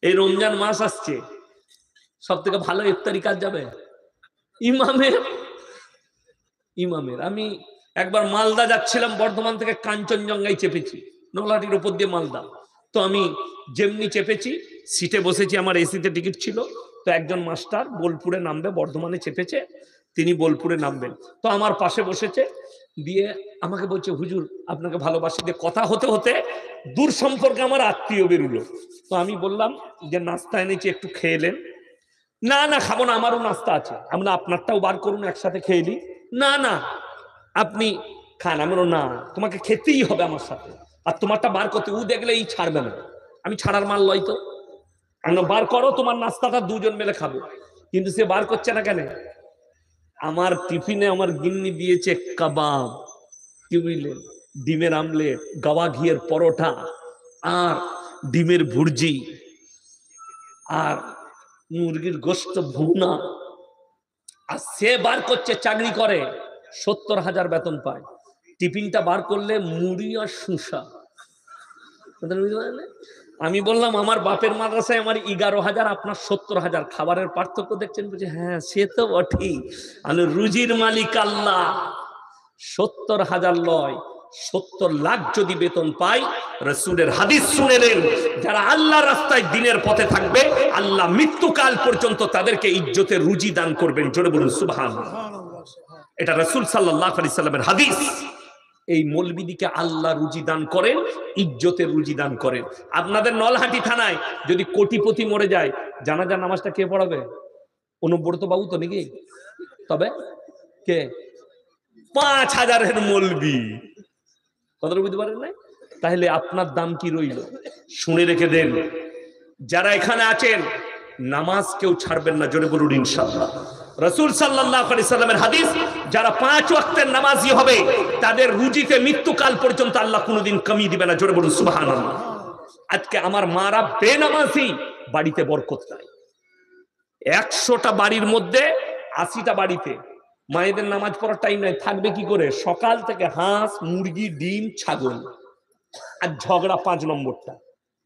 এই রমজান মাস আসছে, সব থেকে ভালো ইফতারি কাজ যাবে ইমামের। আমি একবার মালদা যাচ্ছিলাম, বর্ধমান থেকে কাঞ্চনজঙ্ঘায় চেপেছি, নলাটির উপর দিয়ে মালদা। তো আমি যেমনি চেপেছি, সিটে বসেছি, আমার এসিতে টিকিট ছিল। তো একজন মাস্টার বোলপুরে নামবে, বর্ধমানে চেপেছে, তিনি বোলপুরে নামবেন। তো আমার পাশে বসেছে, দিয়ে আমাকে বলছে, হুজুর আপনাকে ভালোবাসি। দিয়ে কথা হতে হতে দূর সম্পর্কে আমার আত্মীয় বেরুলো। তো আমি বললাম যে নাস্তা এনেছি, একটু খেয়ে এলেন। না না, খাবো না, আমারও নাস্তা আছে। আমরা আপনারটাও বার করুন, একসাথে খেয়ে নিই। না না, আপনি খান। আমারও না, তোমাকে খেতেই হবে আমার সাথে, আর তোমারটা বার করতে ও দেখলেই ছাড়বে না। আমি ছাড়ার মাল লয় তো, আমরা বার করো, তোমার নাস্তাটা দুজন মিলে খাবো। কিন্তু সে বার করছে না কেন? আমার টিফিনে আমার গিন্নি দিয়েছে কাবাব, কি বুঝলেন, ডিমের আমলেট, গাওয়া ঘিয়ের পরোটা, আর ডিমের ভুর্জি, আর মুরগির গোশত ভুনা। আর সে বার করছে, চাকরি করে, 70,000 বেতন পায়। টিফিনটা বার করলে মুড়ি আর শুষা। আমি বললাম, আমার বাপের মাদ্রাসায় আমার 11,000, আপনার 70,000, খাবারের পার্থক্য দেখছেন? বলছে হ্যাঁ সে তো বটেই, আমি রুজির মালিক আল্লাহ। 70,000 লয়, 70 লাখ যদি বেতন পাই, রাসূলের হাদিস শুনেলেন, যারা আল্লাহর রাস্তায় দিনের পথে থাকবে, আল্লাহ মৃত্যুকাল পর্যন্ত তাদেরকে ইজ্জতের রুজি দান করবেন। জোরে বলুন সুবহানাল্লাহ। এটা রাসূল সাল্লাল্লাহু আলাইহি সাল্লামের হাদিস। এই মৌলবিদিকে আল্লাহ রুজি দান করেন, ইজ্জতের রুজি দান করেন। আপনাদের নলহাটি থানায় যদি কোটিপতি মরে যায়, জানাজা নামাজটা কে পড়াবে? অনুব্রত বাবু তো নাকি? তবে কে? 5,000-এর মৌলবি। কথাটা বুঝতে পারেন না? তাহলে আপনার দাম কি রইল? শুনে রেখে দেন, যারা এখানে আছেন, নামাজ কেউ ছাড়বেন না। জোরে বলুন ইনশাআল্লাহ। রাসূল সাল্লাল্লাহু আলাইহি সাল্লামের হাদিস, যারা 5 ওয়াক্তের নামাজি হবে, তাদের রুজিতে মৃত্যুকাল পর্যন্ত আল্লাহ কোনোদিন কমি দিবে না। জোরে বলুন সুবহানাল্লাহ। আজকে আমার মারা বেনামাজি, বাড়িতে বরকত নাই। 100টা বাড়ির মধ্যে 80টা বাড়িতে মায়েদের নামাজ পড়ার টাইম নাই, থাকবে কি করে? সকাল থেকে হাঁস, মুরগি, ডিম, ছাগল, আর ঝগড়া 5 নম্বরটা।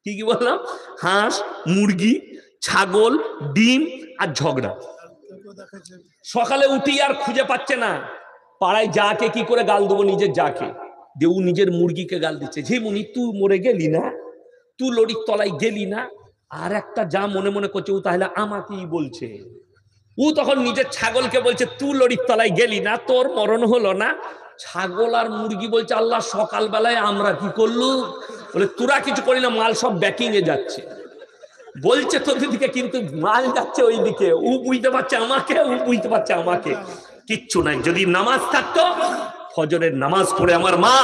কি কি বললাম? হাঁস, মুরগি, ছাগল, ডিম আর ঝগড়া। সকালে উঠি আর খুঁজে পাচ্ছে না, পাড়ায় যাকে কি করে গাল দেবো, নিজের যাকে দেউ, নিজের মুরগিকে গাল দিচ্ছে, যে মুনি তুই মরে গেলি না, তুই লড়ির তলায় গেলি না। আর একটা যা মনে মনে করছে, ও তাহলে আমাকেই বলছে। ও তখন নিজের ছাগলকে বলছে, তুই লড়ির তলায় গেলি না, তোর মরণ হলো না। ছাগল আর মুরগি বলছে, আল্লাহ সকালবেলায় আমরা কি করলু? বলে তোরা কিছু করি না, মাল সব ব্যাকিং এ যাচ্ছে। বলছে তোদের দিকে, কিন্তু মাল যাচ্ছে ওই দিকে। ও বুঝতে পারছে আমাকে, ও বুঝতে পারছে আমাকে। কিচ্ছু নাই। যদি নামাজ থাকতো, ফজরের নামাজ পড়ে আমার মা,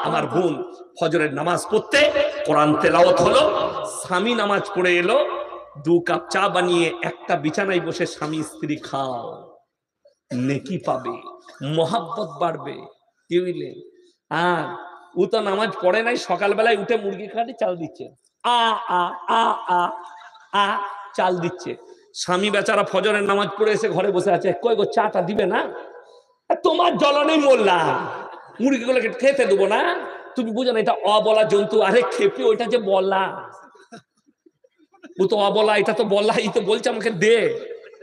আমার বোন ফজরের নামাজ পড়তে, কোরআন তেলাওয়াত হলো, স্বামী নামাজ পড়ে এলো, 2 কাপ চা বানিয়ে একটা বিছানায় বসে স্বামী স্ত্রী খাও, নেকি পাবে, মহাব্বত বাড়বে। কি বুঝলে? আর ও তো নামাজ পড়ে নাই, সকালবেলায় উঠে মুরগি খাটে চাল দিচ্ছে, আ আ আ আ আ চাল দিচ্ছে। স্বামী বেচারা ফজরের নামাজ পড়ে এসে ঘরে বসে আছে, কই গো চাটা দিবে না? তোমার জ্বলনেই মরলাম, মুরগিগুলোকে খেতে দেবো না? তুমি বুঝো না এটা অবলা জন্তু। আরে খেপি, ওইটা যে বলা, ও তো অবলা, এটা তো বলা। এই তো বলছে আমাকে দে,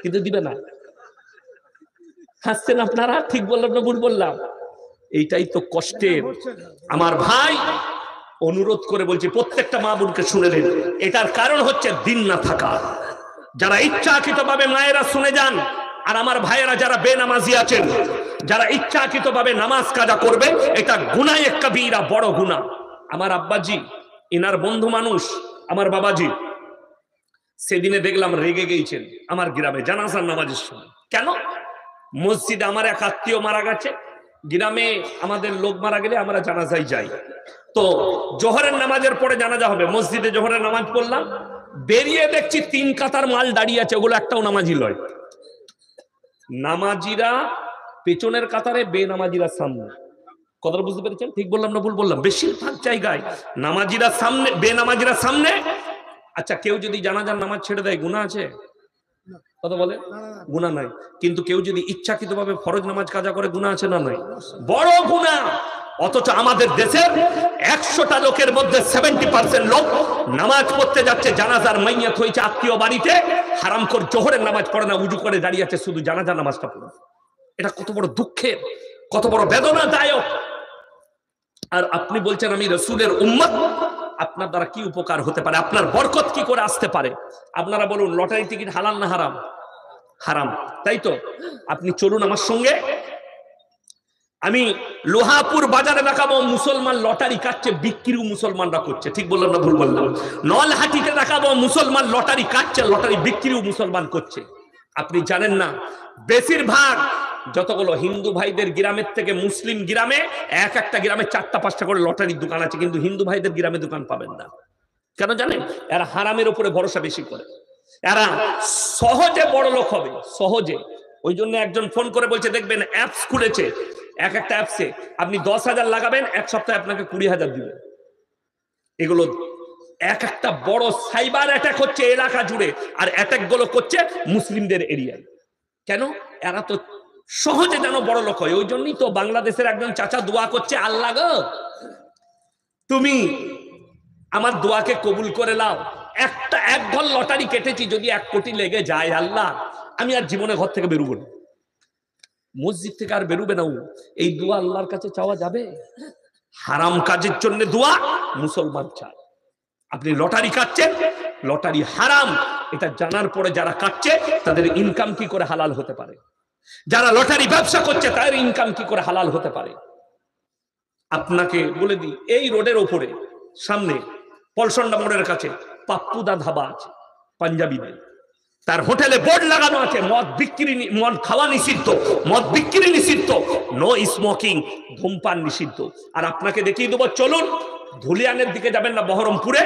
কিন্তু দিবে না। হাসছেন আপনারা? ঠিক বললাম না ভুল বললাম? এইটাই তো কষ্টের। আমার ভাই অনুরোধ করে বলছি, প্রত্যেকটা মা বোনকে শুনে নেন, এটার কারণ হচ্ছে দিন না থাকা। যারা ইচ্ছাকৃতভাবে, মায়েরা শুনে যান, আর আমার ভাইয়েরা যারা বেনামাজি আছেন, যারা ইচ্ছাকৃতভাবে নামাজ কাজা করবে, এটা গুনাহ কাবীরা, বড় গুনাহ। আমার আব্বাজি, ইনার বন্ধু মানুষ, আমার বাবাজি, সেদিনে দেখলাম রেগে গেছেন আমার গ্রামে জানাজার নামাজের সময়। কেন? মসজিদে আমার এক আত্মীয় মারা গেছে। গ্রামে আমাদের লোক মারা গেলে আমরা জানাজায় যাই। তো জোহরের নামাজের পরে জানাজা হবে, মসজিদে জোহরের নামাজ পড়লাম, বেরিয়ে দেখছি 3 কাতার মাল দাঁড়িয়ে আছে, ওগুলো একটাও নামাজি লয়। নামাজিরা পেছনের কাতারে, বেনামাজিরা সামনে। কথাটা বুঝতে পেরেছেন? ঠিক বললাম না ভুল বললাম? বেশিরভাগ জায়গায় নামাজিরা সামনে, বেনামাজিরা সামনে। আচ্ছা, কেউ যদি জানাজার নামাজ ছেড়ে দেয়, গুনাহ আছে? কথা বলে, গুনাহ নাই। কিন্তু কেউ যদি ইচ্ছাকৃতভাবে ফরজ নামাজ কাজা করে, গুনাহ আছে না নাই? বড় গুনাহ। অথচ আমাদের দেশের 100টা লোকের মধ্যে 70% লোক নামাজ পড়তে যাচ্ছে, জানাজার মাইয়াত হয়েছে আত্মীয় বাড়িতে, হারামখোর জোহরের নামাজ পড়ে না, উজু করে দাঁড়িয়ে আছে শুধু জানাজার নামাজটা পড়ে। এটা কত বড় দুঃখের, কত বড় বেদনাদায়ক। আর আপনি বলছেন আমি রাসূলের উম্মত, আপনার দ্বারা কি উপকার হতে পারে, আপনার বরকত কি করে আসতে পারে? আপনারা বলুন, লটারি টিকিট হালাল না হারাম? হারাম, তাই তো? আপনি চলুন আমার সঙ্গে, আমি লোহাপুর বাজারে দেখাবো মুসলমান লটারি কাটছে, বিক্রিও মুসলমানরা করছে। ঠিক বললাম না ভুল বললাম? নলহাটিতে দেখাবো মুসলমান লটারি কাটছে, লটারি বিক্রিও মুসলমান করছে। আপনি জানেন না, বেশিরভাগ যতগুলো হিন্দু ভাইদের গ্রামের থেকে মুসলিম গ্রামে এক একটা গ্রামে 4টা-5টা করে লটারির দোকান আছে, কিন্তু হিন্দু ভাইদের গ্রামে দোকান পাবেন না। কেন জানেন? এরা হারামের উপরে ভরসা বেশি করে, এরা সহজে বড় লোক হবে, সহজে। ওই জন্য একজন ফোন করে বলছে, দেখবেন অ্যাপস খুলেছে, এক একটা অ্যাপসে আপনি 10,000 লাগাবেন, এক সপ্তাহে আপনাকে 20,000 দিবে। এগুলো এক একটা বড় সাইবার অ্যাটাক হচ্ছে এলাকা জুড়ে, আর অ্যাটাক গুলো করছে মুসলিমদের এরিয়ায়। কেন? এরা তো সহজে যেন বড় লোক হয়। ওই জন্যই তো বাংলাদেশের একজন চাচা দোয়া করছে, আল্লাহ গো তুমি আমার দোয়াকে কবুল করে নাও, এক ঘর লটারি কেটেছি, যদি 1 কোটি লেগে যায় আল্লাহ, আমি আর জীবনে ঘর থেকে বেরোবো না, মসজিদ থেকে আর বেরোবে না। এই দোয়া আল্লাহর কাছে চাওয়া যাবে? হারাম কাজের জন্য দোয়া মুসলমান চায়। আপনি লটারি কাটছেন, লটারি হারাম, এটা জানার পরে যারা কাটছে তাদের ইনকাম কি করে হালাল হতে পারে? যারা লটারি ব্যবসা করছে তাদের ইনকাম কি করে হালাল হতে পারে? আপনাকে বলে দিই, এই রোডের ওপরে সামনে পলসন্ডা মোড়ের কাছে পাপ্পুদা ধাবা আছে, পাঞ্জাবিদের, তার হোটেলে বোর্ড লাগানো আছে মদ বিক্রি, মদ খাওয়া নিষিদ্ধ, মদ বিক্রি নিষিদ্ধ, নো স্মোকিং, ধূমপান নিষিদ্ধ। আর আপনাকে দেখিয়ে দেবো, চলুন ধুলিয়ানের দিকে যাবেন না, বহরমপুরে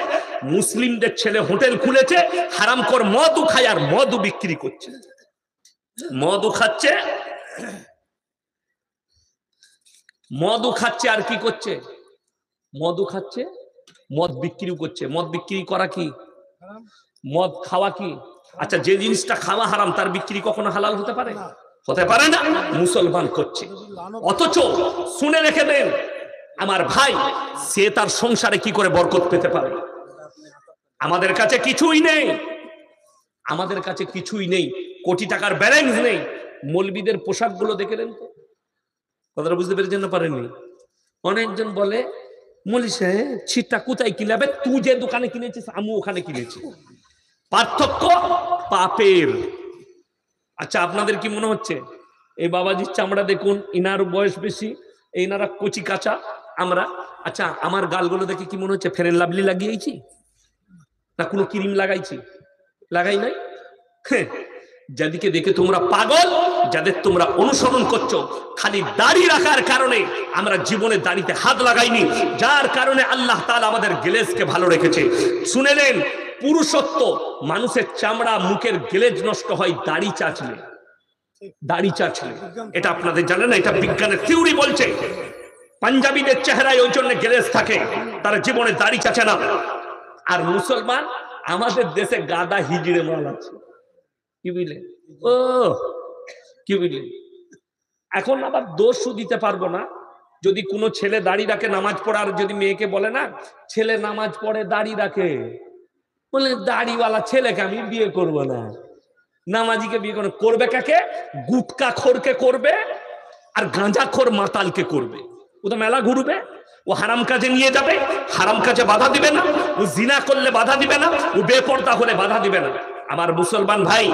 মুসলিমদের ছেলে হোটেল খুলেছে, হারামখোর মদও খায় আর মদও বিক্রি করছে, মদও খাচ্ছে, মদও খাচ্ছে, আর কি করছে? মদও খাচ্ছে, মদ বিক্রিও করছে। মদ বিক্রি করা কি? মদ খাওয়া কি? আচ্ছা, যে জিনিসটা খাওয়া হারাম তার বিক্রি কখনো হালাল হতে পারে? হতে পারে না। মুসলমান করছে, অথচ শুনে রেখে দেন আমার ভাই, সে তার সংসারে কি করে বরকত পেতে পারে? আমাদের কাছে কিছুই নেই, আমাদের কাছে কিছুই নেই, কোটি টাকার ব্যালেন্স নেই। মৌলবীদের পোশাকগুলো দেখলেন তো? কথাটা বুঝতে পেরেছেন না পারেননি? অনেকজন বলে, মৌলবী সাহেব ছিটটা কোথায় কিনাবে? তুই যে দোকানে কিনেছিস আমি ওখানে কিনেছি। পার্থক্য পাপের। আচ্ছা, আপনাদের কি মনে হচ্ছে এই বাবাজির চামড়া দেখুন, ইনার বয়স বেশি, ইনারা কচি কাঁচা, আমরা? আচ্ছা, আমার গালগুলো দেখে কি মনে হচ্ছে ফেরেন লাভলি লাগিয়েছি না কোনো ক্রিম লাগাইছি? লাগাই নাই। হ্যাঁ, যাদেরকে দেখে তোমরা পাগল, যাদের তোমরা অনুসরণ করছো, খালি দাড়ি রাখার কারণে আমরা জীবনে দাড়িতে হাত লাগাইনি, যার কারণে আল্লাহ তাআলা আমাদের গ্লেজকে ভালো রেখেছে। শুনে নেন, পুরুষত্ব, মানুষের চামড়া মুখের গ্লেজ নষ্ট হয় দাড়ি চাচলে, দাড়ি চাচলে। এটা আপনাদের জানেন না? এটা বিজ্ঞানের থিওরি বলছে। পাঞ্জাবিদের চেহারায় ওই জন্য গ্লেজ থাকে, তারা জীবনে দাড়ি চাচে না। আর মুসলমান, আমাদের দেশে গাদা হিজড়ে মাল আছে, কি বুঝলেন? ও কি বুঝলেন? এখন আবার দোষও দিতে পারবো না, যদি কোনো ছেলে দাড়ি রাখে নামাজ পড়ার, যদি মেয়েকে বলে না ছেলে নামাজ পড়ে দাড়ি রাখে, বলে দাড়িওয়ালা ছেলেকে আমি বিয়ে করব না, নামাজিকে বিয়ে করবে কাকে? গুটকা খোরকে করবে আর গাঁজাখোর মাতালকে করবে। ও তো মেলা ঘুরবে, ও হারাম কাজে নিয়ে যাবে, হারাম কাজে বাধা দিবে না, ও জিনা করলে বাধা দিবে না, ও বেপরদা হলে বাধা দিবে না। আমার মুসলমান ভাই,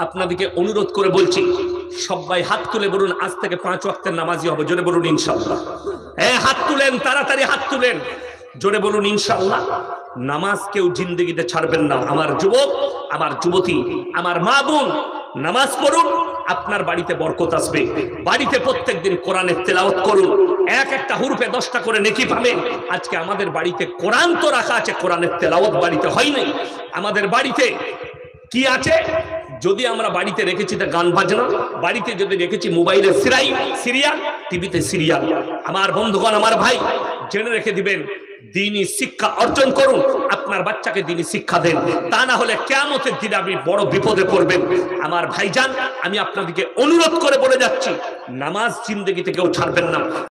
আপনাদেরকে অনুরোধ করে বলছি, সবাই হাত তুলে বলুন আজ থেকে 5 ওয়াক্তের নামাজি হবে। জোরে বলুন ইনশাআল্লাহ। হ্যাঁ, হাত তুলেন, তাড়াতাড়ি হাত তুলেন, জোরে বলুন ইনশাআল্লাহ। নামাজ কেউ জিন্দগিতে ছাড়বেন না। আমার যুবক, আমার যুবতী, আমার মা বোন, নামাজ পড়ুন, আপনার বাড়িতে বরকত আসবে। বাড়িতে প্রত্যেকদিন কোরআনের তেলাওয়াত করুন, এক একটা হুরফে 10টা করে নেকি পাবেন। আজকে আমাদের বাড়িতে কোরআন তো রাখা আছে, কোরআনের তেলাওয়াত বাড়িতে হয় নাই। আমাদের বাড়িতে কি আছে? যদি আমরা বাড়িতে রেখেছি তা গান বাজনা, বাড়িতে যদি রেখেছি মোবাইলে সিরিয়াল, টিভিতে সিরিয়াল। আমার বন্ধুগণ, আমার ভাই, জেনে রেখে দিবেন, দ্বীনি শিক্ষা অর্জন করুন, আপনার বাচ্চাকে দ্বীনি শিক্ষা দেন, তা না হলে কিয়ামতের দিনে আপনি বড় বিপদে পড়বেন। আমার ভাইজান, আমি আপনাদেরকে অনুরোধ করে বলে যাচ্ছি, নামাজ জিন্দেগিতে কেউ ছাড়বেন না।